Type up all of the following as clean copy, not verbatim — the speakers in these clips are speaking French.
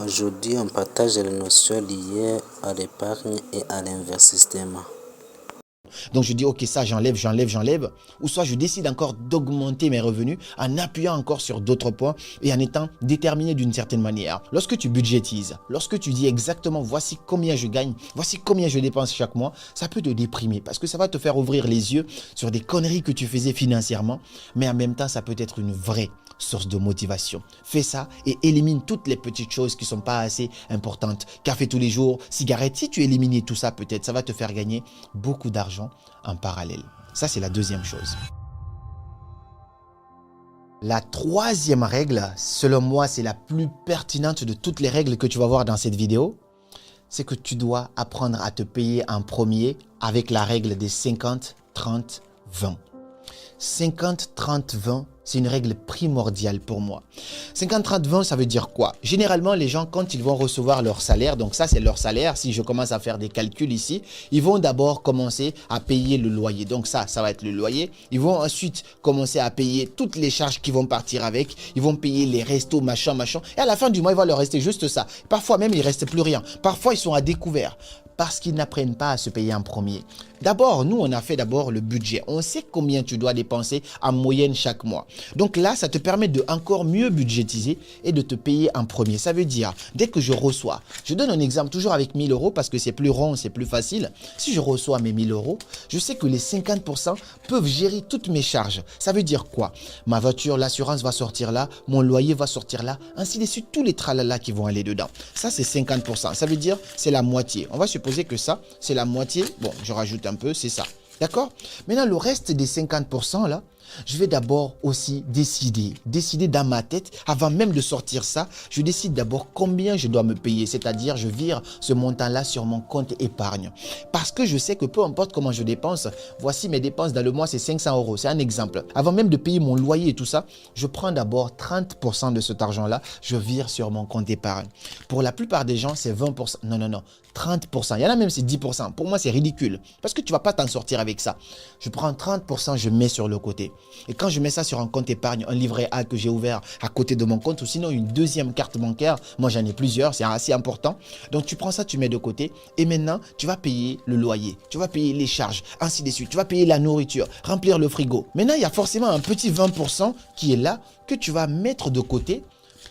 Aujourd'hui, on partage les notions liées à l'épargne et à l'investissement. Donc je dis ok, ça j'enlève, ou soit je décide encore d'augmenter mes revenus en appuyant encore sur d'autres points et en étant déterminé d'une certaine manière. Lorsque tu budgétises, lorsque tu dis exactement voici combien je gagne, voici combien je dépense chaque mois, ça peut te déprimer parce que ça va te faire ouvrir les yeux sur des conneries que tu faisais financièrement, mais en même temps ça peut être une vraie source de motivation. Fais ça et élimine toutes les petites choses qui ne sont pas assez importantes. Café tous les jours, cigarettes, si tu élimines tout ça peut-être, ça va te faire gagner beaucoup d'argent en parallèle. Ça, c'est la deuxième chose. La troisième règle, selon moi, c'est la plus pertinente de toutes les règles que tu vas voir dans cette vidéo. C'est que tu dois apprendre à te payer en premier avec la règle des 50, 30, 20. 50, 30, 20, c'est une règle primordiale pour moi. 50, 30, 20, ça veut dire quoi? Généralement, les gens, quand ils vont recevoir leur salaire, donc ça, c'est leur salaire. Si je commence à faire des calculs ici, ils vont d'abord commencer à payer le loyer. Donc ça va être le loyer. Ils vont ensuite commencer à payer toutes les charges qui vont partir avec. Ils vont payer les restos, machin. Et à la fin du mois, il va leur rester juste ça. Parfois même, il ne reste plus rien. Parfois, ils sont à découvert parce qu'ils n'apprennent pas à se payer en premier. D'abord, nous, on a fait d'abord le budget. On sait combien tu dois dépenser en moyenne chaque mois. Donc là, ça te permet de encore mieux budgétiser et de te payer en premier. Ça veut dire, dès que je reçois, je donne un exemple toujours avec 1000 euros parce que c'est plus rond, c'est plus facile. Si je reçois mes 1000 euros, je sais que les 50% peuvent gérer toutes mes charges. Ça veut dire quoi? Ma voiture, l'assurance va sortir là, mon loyer va sortir là, ainsi de suite, tous les tralala qui vont aller dedans. Ça, c'est 50%. Ça veut dire, c'est la moitié. On va supposer que ça, c'est la moitié. Bon, je rajoute un peu, c'est ça. D'accord? Maintenant, le reste des 50% là, je vais d'abord aussi décider dans ma tête, avant même de sortir ça, je décide d'abord combien je dois me payer, c'est-à-dire je vire ce montant-là sur mon compte épargne. Parce que je sais que peu importe comment je dépense, voici mes dépenses dans le mois, c'est 500 euros, c'est un exemple. Avant même de payer mon loyer et tout ça, je prends d'abord 30% de cet argent-là, je vire sur mon compte épargne. Pour la plupart des gens, c'est 20%. Non, 30%. Il y en a même, c'est 10%. Pour moi, c'est ridicule parce que tu ne vas pas t'en sortir avec ça. Je prends 30%, je mets sur le côté. Et quand je mets ça sur un compte épargne, un livret A que j'ai ouvert à côté de mon compte ou sinon une deuxième carte bancaire, moi j'en ai plusieurs, c'est assez important. Donc tu prends ça, tu mets de côté et maintenant tu vas payer le loyer, tu vas payer les charges, ainsi de suite. Tu vas payer la nourriture, remplir le frigo. Maintenant, il y a forcément un petit 20% qui est là que tu vas mettre de côté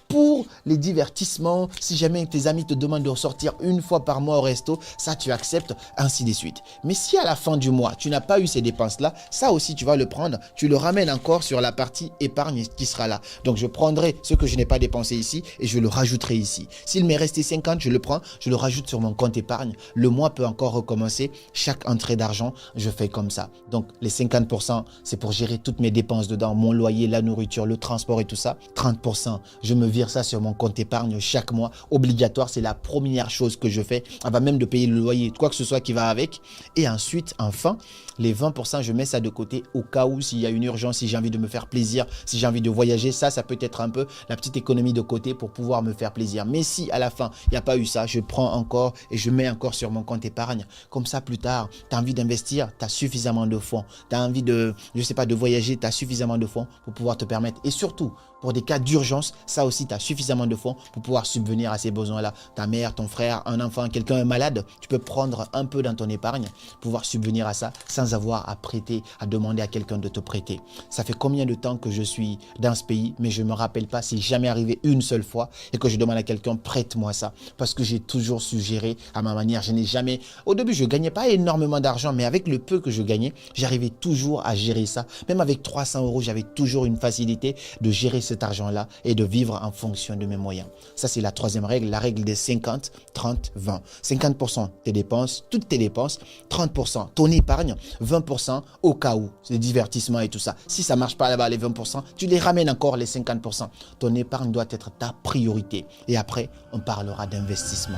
pour les divertissements. Si jamais tes amis te demandent de sortir une fois par mois au resto, ça tu acceptes, ainsi de suite. Mais si à la fin du mois, tu n'as pas eu ces dépenses-là, ça aussi tu vas le prendre, tu le ramènes encore sur la partie épargne qui sera là. Donc je prendrai ce que je n'ai pas dépensé ici et je le rajouterai ici. S'il m'est resté 50, je le prends, je le rajoute sur mon compte épargne. Le mois peut encore recommencer. Chaque entrée d'argent, je fais comme ça. Donc les 50%, c'est pour gérer toutes mes dépenses dedans, mon loyer, la nourriture, le transport et tout ça. 30%, je me vire ça sur mon compte épargne chaque mois, obligatoire, c'est la première chose que je fais avant même de payer le loyer, quoi que ce soit qui va avec. Et ensuite, enfin, les 20%, je mets ça de côté au cas où s'il y a une urgence, si j'ai envie de me faire plaisir, si j'ai envie de voyager, ça peut être un peu la petite économie de côté pour pouvoir me faire plaisir. Mais si à la fin, il n'y a pas eu ça, je prends encore et je mets encore sur mon compte épargne. Comme ça, plus tard, tu as envie d'investir, tu as suffisamment de fonds. Tu as envie de, je sais pas, de voyager, tu as suffisamment de fonds pour pouvoir te permettre. Et surtout, pour des cas d'urgence, ça aussi, tu as suffisamment de fonds pour pouvoir subvenir à ces besoins-là. Ta mère, ton frère, un enfant, quelqu'un est malade, tu peux prendre un peu dans ton épargne, pouvoir subvenir à ça sans avoir à prêter, à demander à quelqu'un de te prêter. Ça fait combien de temps que je suis dans ce pays, mais je ne me rappelle pas, c'est jamais arrivé une seule fois et que je demande à quelqu'un, prête-moi ça. Parce que j'ai toujours su gérer à ma manière. Je n'ai jamais... Au début, je ne gagnais pas énormément d'argent, mais avec le peu que je gagnais, j'arrivais toujours à gérer ça. Même avec 300 euros, j'avais toujours une facilité de gérer cet argent-là et de vivre en fonction de mes moyens. Ça, c'est la troisième règle, la règle des 50, 30, 20. 50% tes dépenses, toutes tes dépenses, 30% ton épargne, 20% au cas où, c'est divertissement et tout ça. Si ça ne marche pas là-bas, les 20%, tu les ramènes encore les 50%. Ton épargne doit être ta priorité. Et après, on parlera d'investissement.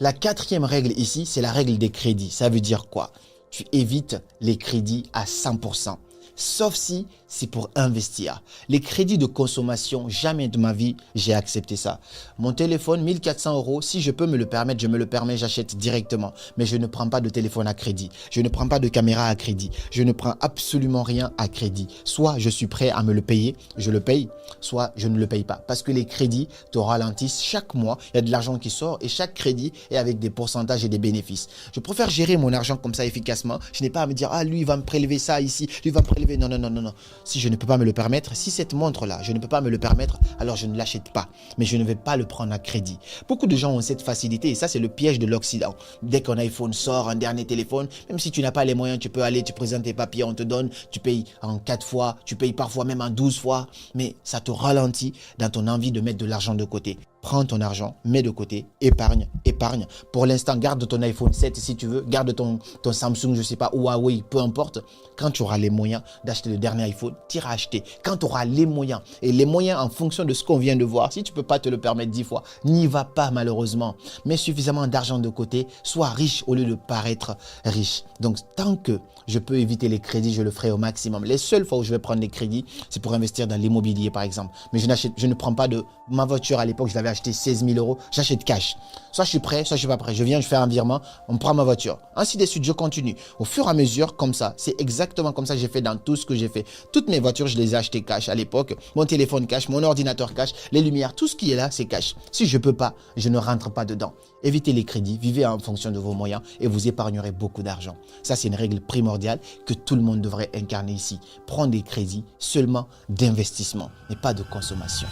La quatrième règle ici, c'est la règle des crédits. Ça veut dire quoi? Tu évites les crédits à 100%. sauf si c'est pour investir. Les crédits de consommation, jamais de ma vie, j'ai accepté ça. Mon téléphone, 1400 €, si je peux me le permettre, je me le permets, j'achète directement. Mais je ne prends pas de téléphone à crédit. Je ne prends pas de caméra à crédit. Je ne prends absolument rien à crédit. Soit je suis prêt à me le payer, je le paye, soit je ne le paye pas. Parce que les crédits te ralentissent chaque mois. Il y a de l'argent qui sort et chaque crédit est avec des pourcentages et des bénéfices. Je préfère gérer mon argent comme ça efficacement. Je n'ai pas à me dire, ah lui, il va me prélever ça ici, lui, il va me prélever. Non, non, non, non, non. Si je ne peux pas me le permettre, si cette montre-là, je ne peux pas me le permettre, alors je ne l'achète pas. Mais je ne vais pas le prendre à crédit. Beaucoup de gens ont cette facilité et ça, c'est le piège de l'Occident. Dès qu'un iPhone sort, un dernier téléphone, même si tu n'as pas les moyens, tu peux aller, tu présentes tes papiers, on te donne, tu payes en 4 fois, tu payes parfois même en 12 fois, mais ça te ralentit dans ton envie de mettre de l'argent de côté. Prends ton argent, mets de côté, épargne, épargne. Pour l'instant, garde ton iPhone 7 si tu veux, garde ton Samsung, je ne sais pas, Huawei, peu importe. Quand tu auras les moyens d'acheter le dernier iPhone, tu iras acheter. Quand tu auras les moyens, et les moyens en fonction de ce qu'on vient de voir, si tu ne peux pas te le permettre 10 fois, n'y va pas malheureusement. Mets suffisamment d'argent de côté, sois riche au lieu de paraître riche. Donc, tant que je peux éviter les crédits, je le ferai au maximum. Les seules fois où je vais prendre des crédits, c'est pour investir dans l'immobilier par exemple. Mais je ne prends pas de ma voiture à l'époque, je l'avais acheté 16 000 €, j'achète cash. Soit je suis prêt, soit je ne suis pas prêt. Je viens, je fais un virement, on prend ma voiture. Ainsi de suite, je continue. Au fur et à mesure, comme ça, c'est exactement comme ça que j'ai fait dans tout ce que j'ai fait. Toutes mes voitures, je les ai achetées cash à l'époque. Mon téléphone cash, mon ordinateur cash, les lumières, tout ce qui est là, c'est cash. Si je ne peux pas, je ne rentre pas dedans. Évitez les crédits, vivez en fonction de vos moyens et vous épargnerez beaucoup d'argent. Ça, c'est une règle primordiale que tout le monde devrait incarner ici. Prendre des crédits seulement d'investissement, mais pas de consommation.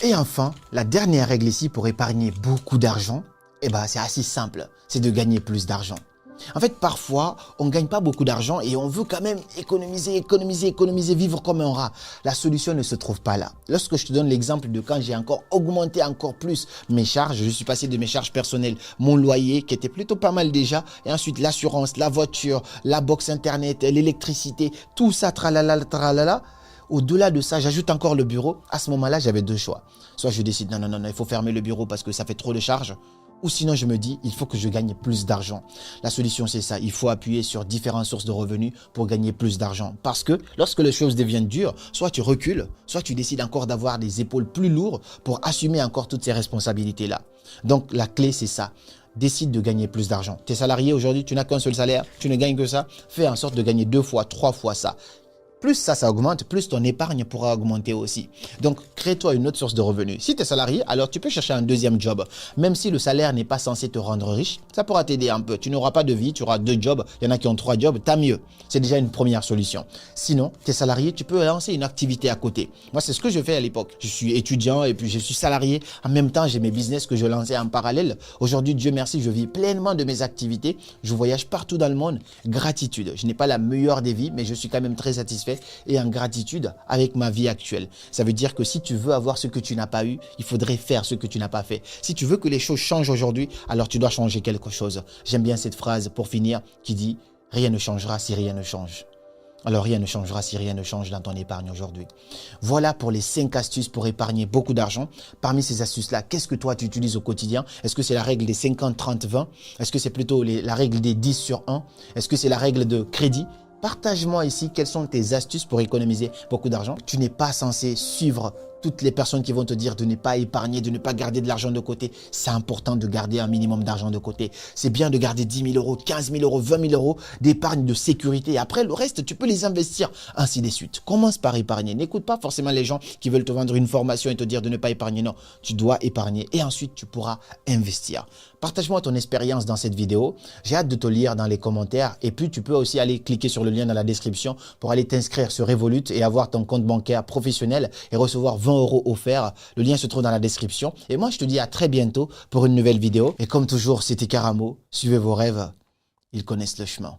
Et enfin, la dernière règle ici pour épargner beaucoup d'argent, c'est assez simple, c'est de gagner plus d'argent. En fait, parfois, on ne gagne pas beaucoup d'argent et on veut quand même économiser, vivre comme un rat. La solution ne se trouve pas là. Lorsque je te donne l'exemple de quand j'ai encore augmenté encore plus mes charges, je suis passé de mes charges personnelles, mon loyer qui était plutôt pas mal déjà, et ensuite l'assurance, la voiture, la box internet, l'électricité, tout ça, tralala, tralala. Au-delà de ça, j'ajoute encore le bureau. À ce moment-là, j'avais deux choix. Soit je décide, non, il faut fermer le bureau parce que ça fait trop de charges. Ou sinon, je me dis, il faut que je gagne plus d'argent. La solution, c'est ça. Il faut appuyer sur différentes sources de revenus pour gagner plus d'argent. Parce que lorsque les choses deviennent dures, soit tu recules, soit tu décides encore d'avoir des épaules plus lourdes pour assumer encore toutes ces responsabilités-là. Donc, la clé, c'est ça. Décide de gagner plus d'argent. Tu es salarié aujourd'hui, tu n'as qu'un seul salaire, tu ne gagnes que ça. Fais en sorte de gagner 2 fois, 3 fois ça. Plus ça augmente, plus ton épargne pourra augmenter aussi. Donc, crée-toi une autre source de revenus. Si tu es salarié, alors tu peux chercher un deuxième job. Même si le salaire n'est pas censé te rendre riche, ça pourra t'aider un peu. Tu n'auras pas de vie, tu auras 2 jobs. Il y en a qui ont 3 jobs, tant mieux. C'est déjà une première solution. Sinon, tu es salarié, tu peux lancer une activité à côté. Moi, c'est ce que je fais à l'époque. Je suis étudiant et puis je suis salarié. En même temps, j'ai mes business que je lançais en parallèle. Aujourd'hui, Dieu merci, je vis pleinement de mes activités. Je voyage partout dans le monde. Gratitude. Je n'ai pas la meilleure des vies, mais je suis quand même très satisfait et en gratitude avec ma vie actuelle. Ça veut dire que si tu veux avoir ce que tu n'as pas eu, il faudrait faire ce que tu n'as pas fait. Si tu veux que les choses changent aujourd'hui, alors tu dois changer quelque chose. J'aime bien cette phrase pour finir qui dit « Rien ne changera si rien ne change ». Alors rien ne changera si rien ne change dans ton épargne aujourd'hui. Voilà pour les 5 astuces pour épargner beaucoup d'argent. Parmi ces astuces-là, qu'est-ce que toi tu utilises au quotidien? Est-ce que c'est la règle des 50, 30, 20? Est-ce que c'est plutôt la règle des 10 sur 1? Est-ce que c'est la règle de crédit? Partage-moi ici quelles sont tes astuces pour économiser beaucoup d'argent. Tu n'es pas censé suivre toutes les personnes qui vont te dire de ne pas épargner, de ne pas garder de l'argent de côté. C'est important de garder un minimum d'argent de côté. C'est bien de garder 10 000 €, 15 000 €, 20 000 € d'épargne de sécurité. Après, le reste, tu peux les investir, ainsi de suite. Commence par épargner. N'écoute pas forcément les gens qui veulent te vendre une formation et te dire de ne pas épargner. Non, tu dois épargner et ensuite, tu pourras investir. Partage-moi ton expérience dans cette vidéo. J'ai hâte de te lire dans les commentaires. Et puis, tu peux aussi aller cliquer sur le lien dans la description pour aller t'inscrire sur Revolut et avoir ton compte bancaire professionnel et recevoir 20 € offerts. Le lien se trouve dans la description. Et moi, je te dis à très bientôt pour une nouvelle vidéo. Et comme toujours, c'était Karamo. Suivez vos rêves. Ils connaissent le chemin.